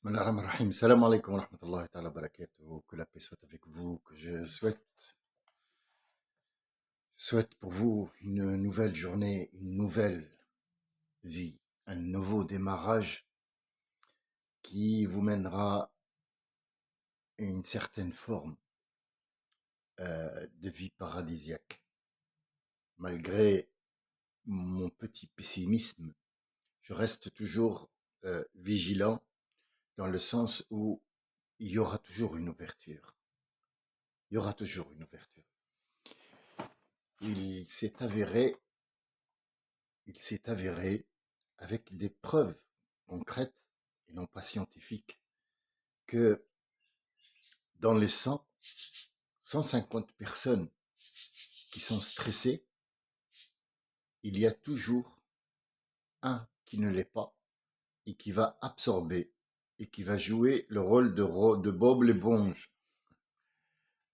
Bismillahirrahmanirrahim. Salam alaikum wa rahmatullahi ta'ala wa barakatuh. Que la paix soit avec vous, que je souhaite pour vous une nouvelle journée, une nouvelle vie, un nouveau démarrage qui vous mènera à une certaine forme de vie paradisiaque. Malgré mon petit pessimisme, je reste toujours vigilant dans le sens où il y aura toujours une ouverture. Il y aura toujours une ouverture. Il s'est avéré il s'est avéré, avec des preuves concrètes et non pas scientifiques, que dans les 150 personnes qui sont stressées, il y a toujours un qui ne l'est pas et qui va absorber et qui va jouer le rôle de Bob l'éponge.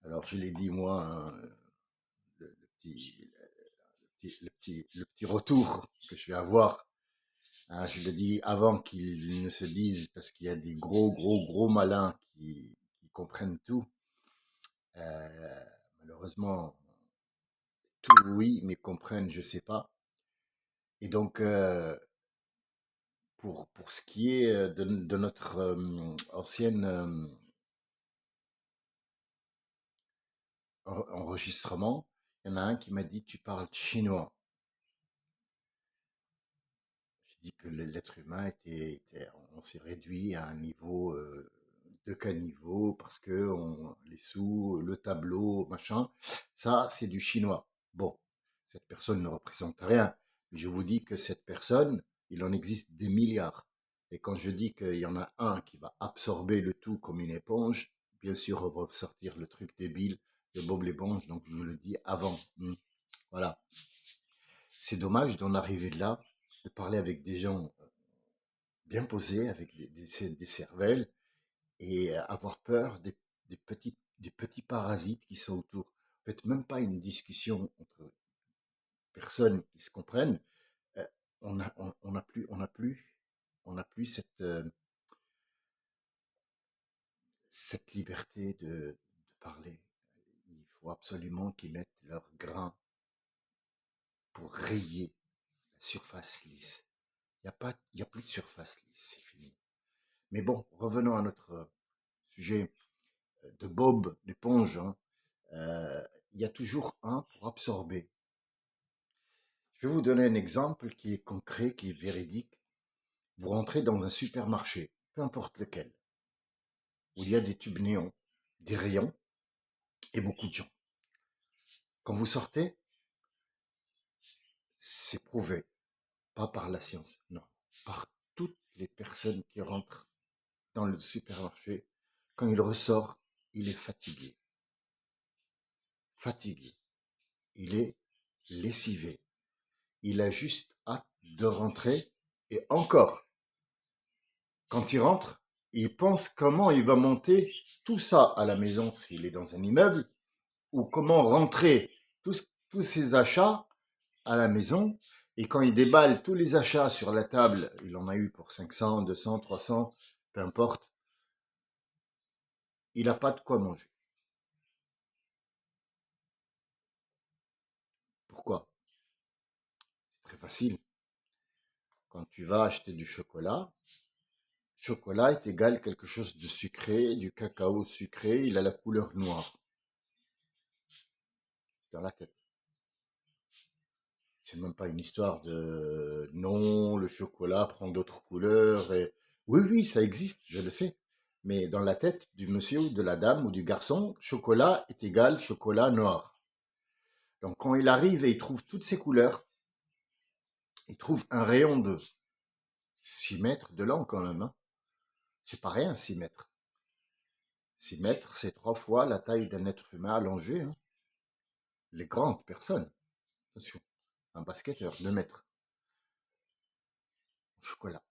Alors je l'ai dit moi, hein, le petit retour que je vais avoir. Hein, je le dis avant qu'ils ne se disent, parce qu'il y a des gros malins qui comprennent tout. Malheureusement, tout oui, mais comprennent, je sais pas. Et donc, pour ce qui est de notre ancienne enregistrement, il y en a un qui m'a dit, tu parles chinois. J'ai dit que l'être humain on s'est réduit à un niveau de caniveau parce que les sous, le tableau, machin, ça c'est du chinois. Bon, cette personne ne représente rien, mais je vous dis que cette personne, il en existe des milliards. Et quand je dis qu'il y en a un qui va absorber le tout comme une éponge, bien sûr on va sortir le truc débile de Bob l'éponge, donc je vous le dis avant. Voilà. C'est dommage d'en arriver de là, de parler avec des gens bien posés, avec des cervelles, et avoir peur des petits parasites qui sont autour. En fait, même pas une discussion entre personnes qui se comprennent. euh, on n'a plus, on n'a plus cette liberté de parler. Il faut absolument qu'ils mettent leur grain pour rayer la surface lisse. Il y a plus de surface lisse, c'est fini. Mais bon, revenons à notre sujet de Bob l'éponge. Hein. Il y a toujours un pour absorber. Je vais vous donner un exemple qui est concret, qui est véridique. Vous rentrez dans un supermarché, peu importe lequel, où il y a des tubes néons, des rayons et beaucoup de gens. Quand vous sortez, c'est prouvé, pas par la science, non, par toutes les personnes qui rentrent dans le supermarché. Quand il ressort, il est fatigué. Fatigué. Il est lessivé. Il a juste hâte de rentrer et encore. Quand il rentre, il pense comment il va monter tout ça à la maison s'il est dans un immeuble ou comment rentrer tous ses achats à la maison. Et quand il déballe tous les achats sur la table, il en a eu pour 500, 200, 300, peu importe, il n'a pas de quoi manger. Pourquoi? C'est très facile. Quand tu vas acheter du chocolat, chocolat est égal à quelque chose de sucré, du cacao sucré, il a la couleur noire. C'est dans la tête. C'est même pas une histoire de non, le chocolat prend d'autres couleurs. Et... Oui, ça existe, je le sais. Mais dans la tête du monsieur ou de la dame ou du garçon, chocolat est égal chocolat noir. Donc quand il arrive et il trouve toutes ces couleurs, il trouve un rayon de 6 mètres de long quand même. Hein. C'est pas rien, 6 mètres. 6 mètres, c'est 3 fois la taille d'un être humain allongé. Hein. Les grandes personnes, attention, un basketteur, 2 mètres. Chocolat.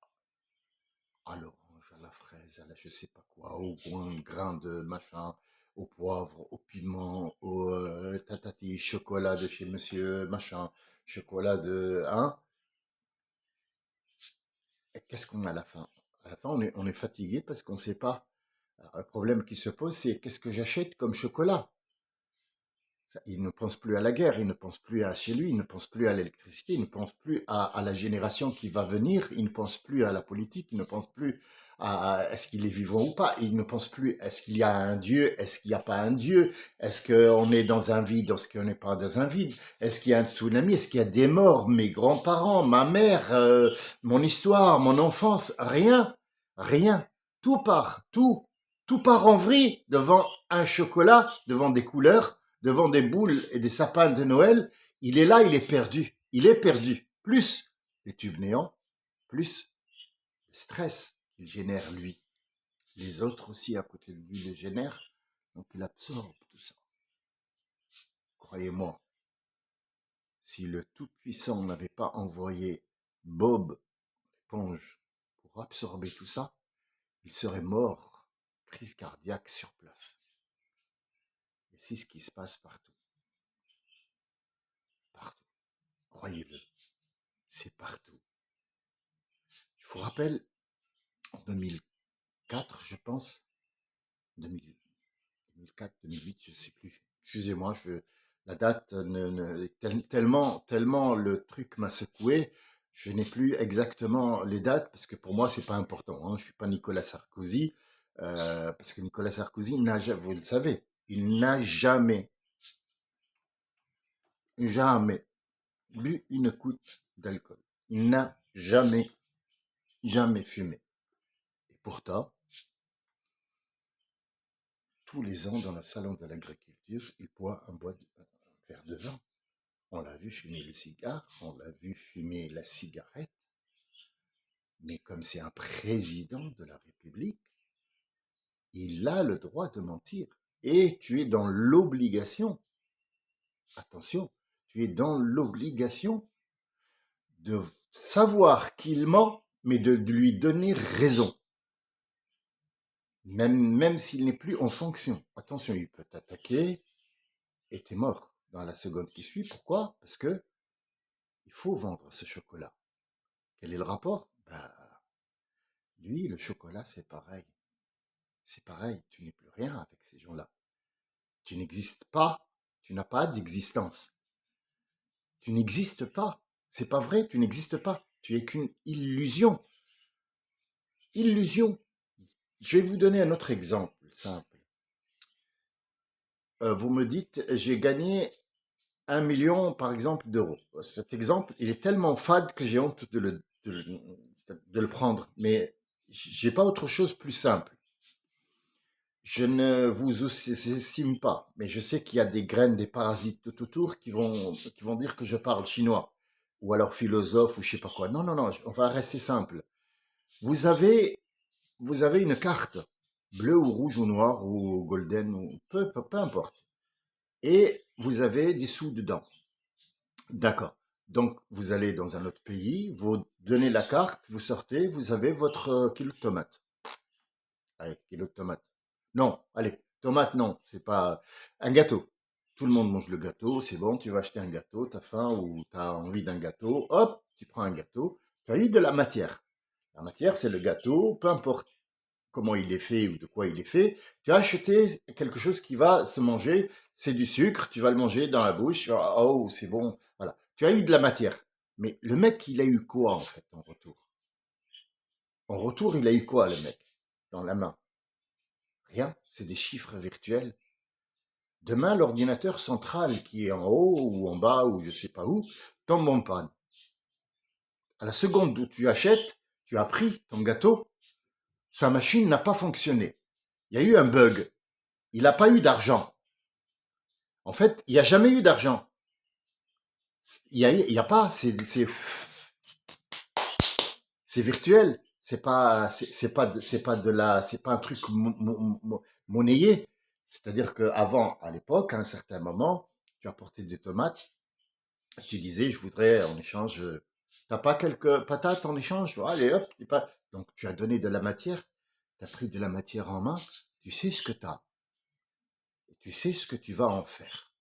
À l'orange, à la fraise, à la je sais pas quoi, au grain de machin, au poivre, au piment, au tatati, chocolat de chez monsieur machin, chocolat de... Hein? Et qu'est-ce qu'on a à la fin? À la fin, on est fatigué parce qu'on ne sait pas. Alors, le problème qui se pose, c'est qu'est-ce que j'achète comme chocolat? Il ne pense plus à la guerre, il ne pense plus à chez lui, il ne pense plus à l'électricité, il ne pense plus à la génération qui va venir, il ne pense plus à la politique, il ne pense plus à est-ce qu'il est vivant ou pas, il ne pense plus est-ce qu'il y a un Dieu, est-ce qu'il n'y a pas un Dieu, est-ce qu'on est dans un vide, est-ce qu'on n'est pas dans un vide, est-ce qu'il y a un tsunami, est-ce qu'il y a des morts, mes grands-parents, ma mère, mon histoire, mon enfance, rien, rien, tout part en vrille devant un chocolat, devant des couleurs, devant des boules et des sapins de Noël, il est là, il est perdu. Il est perdu. Plus les tubes néants, plus le stress qu'il génère lui. Les autres aussi à côté de lui le génèrent. Donc il absorbe tout ça. Croyez-moi, si le Tout-Puissant n'avait pas envoyé Bob l'éponge pour absorber tout ça, il serait mort, crise cardiaque sur place. Et c'est ce qui se passe partout. Partout. Croyez-le, c'est partout. Je vous rappelle, en 2004, je pense, 2004, 2008, je ne sais plus. Excusez-moi, la date, tellement le truc m'a secoué, je n'ai plus exactement les dates, parce que pour moi, c'est pas important. Hein. Je ne suis pas Nicolas Sarkozy, parce que Nicolas Sarkozy vous le savez, il n'a jamais bu une goutte d'alcool. Il n'a jamais fumé. Et pourtant, tous les ans, dans le salon de l'agriculture, il boit un verre de vin. On l'a vu fumer le cigare, on l'a vu fumer la cigarette, mais comme c'est un président de la République, il a le droit de mentir. Et tu es dans l'obligation, attention, tu es dans l'obligation de savoir qu'il ment, mais de lui donner raison. Même s'il n'est plus en fonction. Attention, il peut t'attaquer et t'es mort dans la seconde qui suit. Pourquoi? Parce que il faut vendre ce chocolat. Quel est le rapport? Lui, le chocolat, c'est pareil. C'est pareil, tu n'es plus rien avec ces gens-là. Tu n'existes pas, tu n'as pas d'existence. Tu n'existes pas. C'est pas vrai, tu n'existes pas. Tu es qu'une illusion. Illusion. Je vais vous donner un autre exemple simple. Vous me dites, j'ai gagné 1 million, par exemple, d'euros. Cet exemple, il est tellement fade que j'ai honte de le prendre. Mais j'ai pas autre chose plus simple. Je ne vous estime pas, mais je sais qu'il y a des graines, des parasites tout autour qui vont dire que je parle chinois, ou alors philosophe, ou je sais pas quoi. Non, non, non, on va rester simple. Vous avez, vous avez une carte, bleue ou rouge ou noire ou golden, ou peu importe. Et vous avez des sous dedans. D'accord. Donc, vous allez dans un autre pays, vous donnez la carte, vous sortez, vous avez votre kilo de tomates. Allez, kilo de tomates. Non, allez, tomate, non, c'est pas un gâteau. Tout le monde mange le gâteau, c'est bon, tu vas acheter un gâteau, t'as faim ou t'as envie d'un gâteau, hop, tu prends un gâteau, tu as eu de la matière. La matière, c'est le gâteau, peu importe comment il est fait ou de quoi il est fait, tu as acheté quelque chose qui va se manger, c'est du sucre, tu vas le manger dans la bouche, oh, c'est bon, voilà. Tu as eu de la matière. Mais le mec, il a eu quoi en fait en retour? En retour, il a eu quoi le mec dans la main? Rien, c'est des chiffres virtuels. Demain, l'ordinateur central qui est en haut ou en bas ou je sais pas où tombe en panne. À la seconde où tu achètes, tu as pris ton gâteau, sa machine n'a pas fonctionné. Il y a eu un bug. Il n'a pas eu d'argent. En fait, il n'y a jamais eu d'argent. Il y a pas, c'est virtuel. C'est pas un truc monnayé. C'est-à-dire qu'avant, à l'époque, à un certain moment, tu apportais des tomates, tu disais, je voudrais en échange, t'as pas quelques patates en échange? Allez, hop, donc tu as donné de la matière, tu as pris de la matière en main, tu sais ce que tu as, et tu sais ce que tu vas en faire.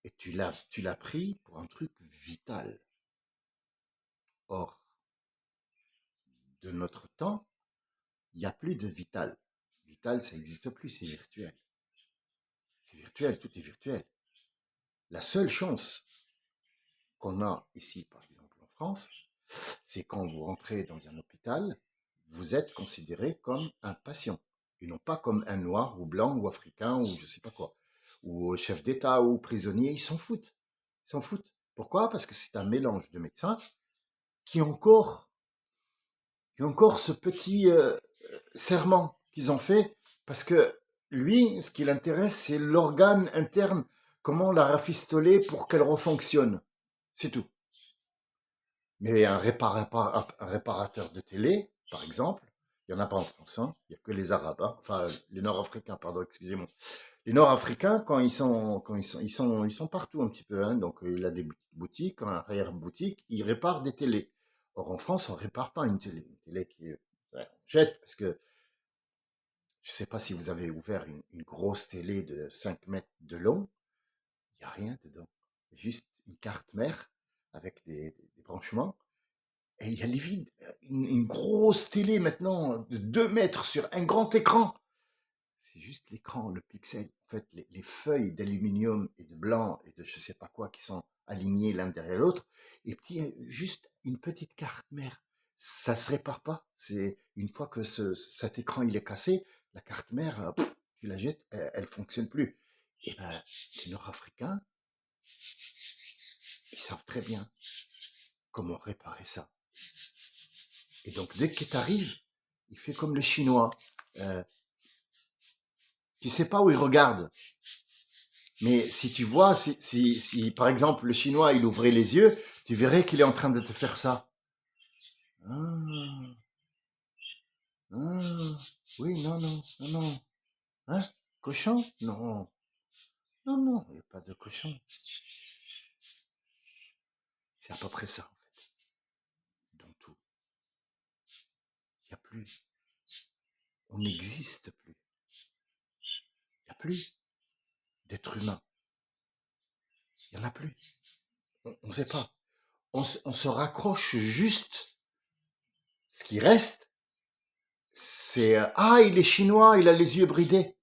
Et tu l'as pris pour un truc vital. Or, de notre temps, il n'y a plus de Vital. Vital, ça n'existe plus, c'est virtuel. C'est virtuel, tout est virtuel. La seule chance qu'on a ici, par exemple en France, c'est quand vous rentrez dans un hôpital, vous êtes considéré comme un patient, et non pas comme un noir ou blanc ou africain ou je sais pas quoi, ou chef d'État ou prisonnier, ils s'en foutent. Ils s'en foutent. Pourquoi? Parce que c'est un mélange de médecins qui ont encore ce petit serment qu'ils ont fait, parce que lui, ce qui l'intéresse, c'est l'organe interne, comment la rafistoler pour qu'elle refonctionne. C'est tout. Mais un réparateur de télé, par exemple, il n'y en a pas en France, hein. Il n'y a que les Arabes, hein. Enfin les Nord-Africains, pardon, excusez-moi. Les Nord-Africains, ils sont partout un petit peu, hein. Donc il a des boutiques, en arrière-boutique, ils réparent des télés. Or en France, on répare pas une télé. Une télé qui est, ouais, on jette, parce que je ne sais pas si vous avez ouvert une grosse télé de 5 mètres de long, il n'y a rien dedans. Juste une carte mère avec des branchements. Et il y a les vides. Une grosse télé maintenant de 2 mètres sur un grand écran. C'est juste l'écran, le pixel. En fait, les feuilles d'aluminium et de blanc et de je sais pas quoi qui sont alignées l'un derrière l'autre. Et puis, juste une petite carte mère. Ça se répare pas. C'est une fois que cet écran il est cassé, la carte mère, tu la jettes, elle fonctionne plus. Et ben, les Nord-Africains, ils savent très bien comment réparer ça. Et donc, dès qu'il t'arrive, il fait comme le Chinois. Euh, Tu sais pas où il regarde. Mais si tu vois, si par exemple le Chinois il ouvrait les yeux, tu verrais qu'il est en train de te faire ça. Ah, ah, oui, non, non, non, non. Hein? Cochon? Non, non, non, il n'y a pas de cochon. C'est à peu près ça, en fait, dans tout. Il n'y a plus. On n'existe plus. Il n'y a plus d'être humain. Il n'y en a plus. On ne sait pas. On se raccroche juste. Ce qui reste, c'est ah, il est chinois, il a les yeux bridés.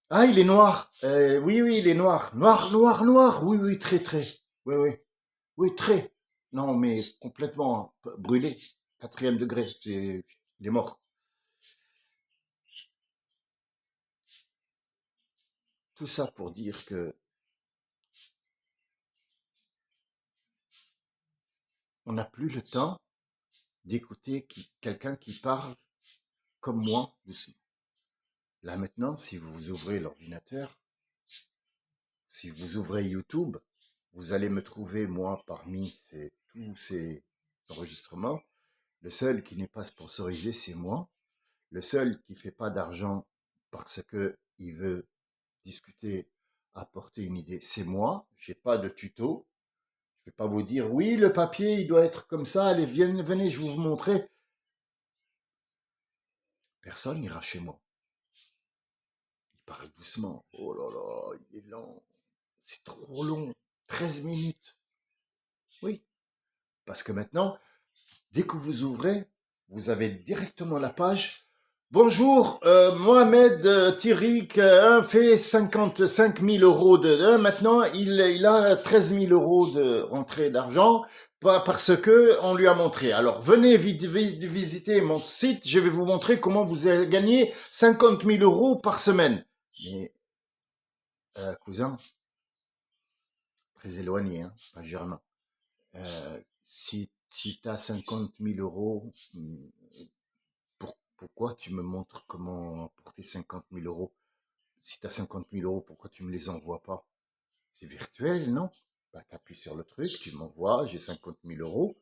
Ah, il est noir. Oui, oui, il est noir. Noir, noir, noir. Oui, oui, très, très. Oui, oui. Oui, très. Non, mais complètement brûlé. 4e degré. Il est mort. Tout ça pour dire que on n'a plus le temps d'écouter quelqu'un qui parle comme moi doucement. Là maintenant, si vous ouvrez l'ordinateur, si vous ouvrez YouTube, vous allez me trouver, moi, parmi tous ces enregistrements. Le seul qui n'est pas sponsorisé, c'est moi. Le seul qui fait pas d'argent parce que il veut discuter, apporter une idée, c'est moi. J'ai pas de tuto. Je vais pas vous dire, oui, le papier, il doit être comme ça. Allez, venez, je vais vous montrer. Personne n'ira chez moi. Il parle doucement. Oh là là, il est lent. C'est trop long. 13 minutes. Oui. Parce que maintenant, dès que vous ouvrez, vous avez directement la page. Bonjour, Mohamed Thierry fait 55 000 euros maintenant il a 13 000 euros de rentrée d'argent parce que on lui a montré. Alors venez visiter mon site, je vais vous montrer comment vous allez gagner 50 000 euros par semaine. Mais cousin, très éloigné, hein, pas germain. Si tu as 50 000 euros, pourquoi tu me montres comment apporter 50 000 euros? Si tu as 50 000 euros, pourquoi tu me les envoies pas? C'est virtuel, non? Bah, tu appuies sur le truc, tu m'envoies, j'ai 50 000 euros,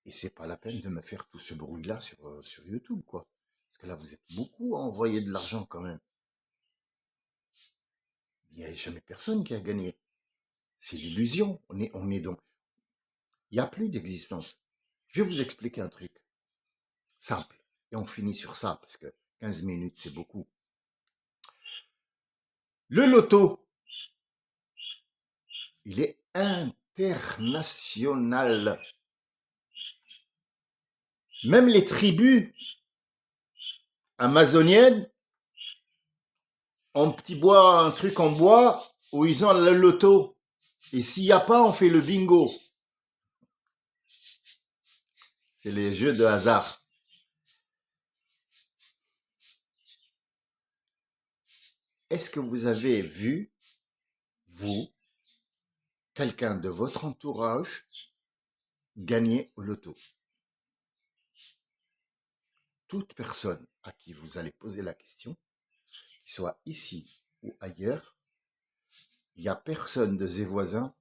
et c'est pas la peine de me faire tout ce bruit-là sur YouTube, quoi. Parce que là, vous êtes beaucoup à envoyer de l'argent quand même. Il n'y a jamais personne qui a gagné. C'est l'illusion. On est donc. Il n'y a plus d'existence. Je vais vous expliquer un truc simple. Et on finit sur ça, parce que 15 minutes, c'est beaucoup. Le loto, il est international. Même les tribus amazoniennes, en petit bois, un truc en bois, où ils ont le loto. Et s'il n'y a pas, on fait le bingo. C'est les jeux de hasard. Est-ce que vous avez vu, vous, quelqu'un de votre entourage gagner au loto? Toute personne à qui vous allez poser la question, qu'il soit ici ou ailleurs, il n'y a personne de ses voisins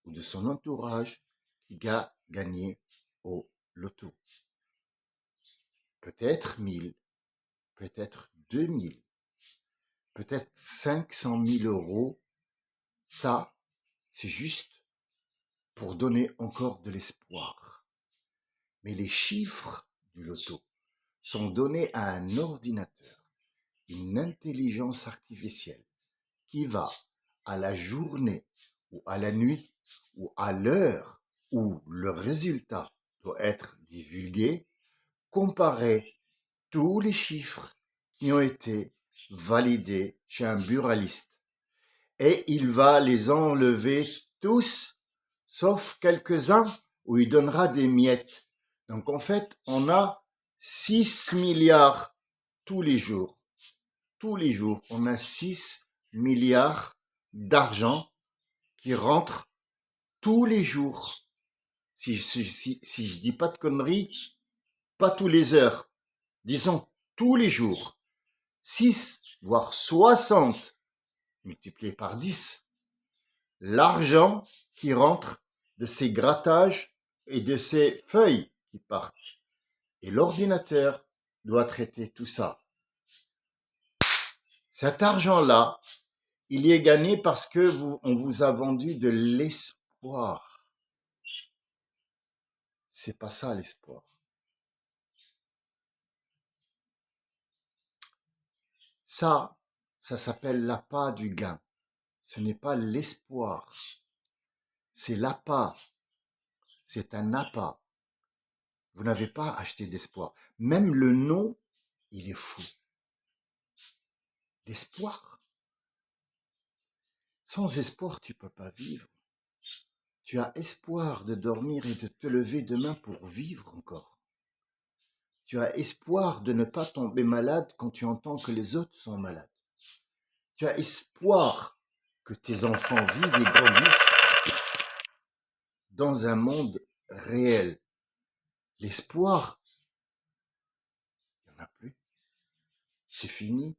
ou de son entourage qui a gagné au loto. Peut-être 1000, peut-être 2000, peut-être 500 000 euros. Ça, c'est juste pour donner encore de l'espoir. Mais les chiffres du loto sont donnés à un ordinateur, une intelligence artificielle qui va à la journée ou à la nuit ou à l'heure où le résultat doit être divulgué, comparer tous les chiffres qui ont été validés chez un buraliste. Et il va les enlever tous, sauf quelques-uns où il donnera des miettes. Donc en fait, on a 6 milliards tous les jours. Tous les jours, on a 6 milliards d'argent qui rentrent tous les jours. Si je dis pas de conneries, pas tous les heures, disons tous les jours. 6, voire 60 multiplié par 10. L'argent qui rentre de ces grattages et de ces feuilles qui partent. Et l'ordinateur doit traiter tout ça. Cet argent-là, il y est gagné parce que on vous a vendu de l'espoir. C'est pas ça l'espoir. Ça s'appelle l'appât du gain. Ce n'est pas l'espoir. C'est l'appât. C'est un appât. Vous n'avez pas acheté d'espoir. Même le nom, il est fou. L'espoir. Sans espoir, tu peux pas vivre. Tu as espoir de dormir et de te lever demain pour vivre encore. Tu as espoir de ne pas tomber malade quand tu entends que les autres sont malades. Tu as espoir que tes enfants vivent et grandissent dans un monde réel. L'espoir, il n'y en a plus. C'est fini.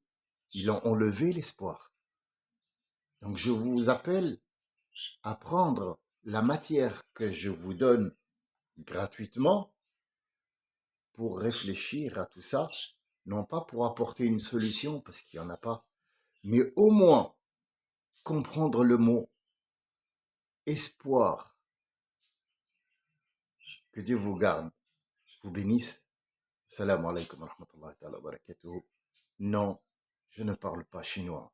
Ils ont enlevé l'espoir. Donc je vous appelle à prendre la matière que je vous donne gratuitement pour réfléchir à tout ça, non pas pour apporter une solution, parce qu'il n'y en a pas, mais au moins comprendre le mot espoir. Que Dieu vous garde, vous bénisse. Salam alaikum wa rahmatullahi wa barakatuh. Non, je ne parle pas chinois.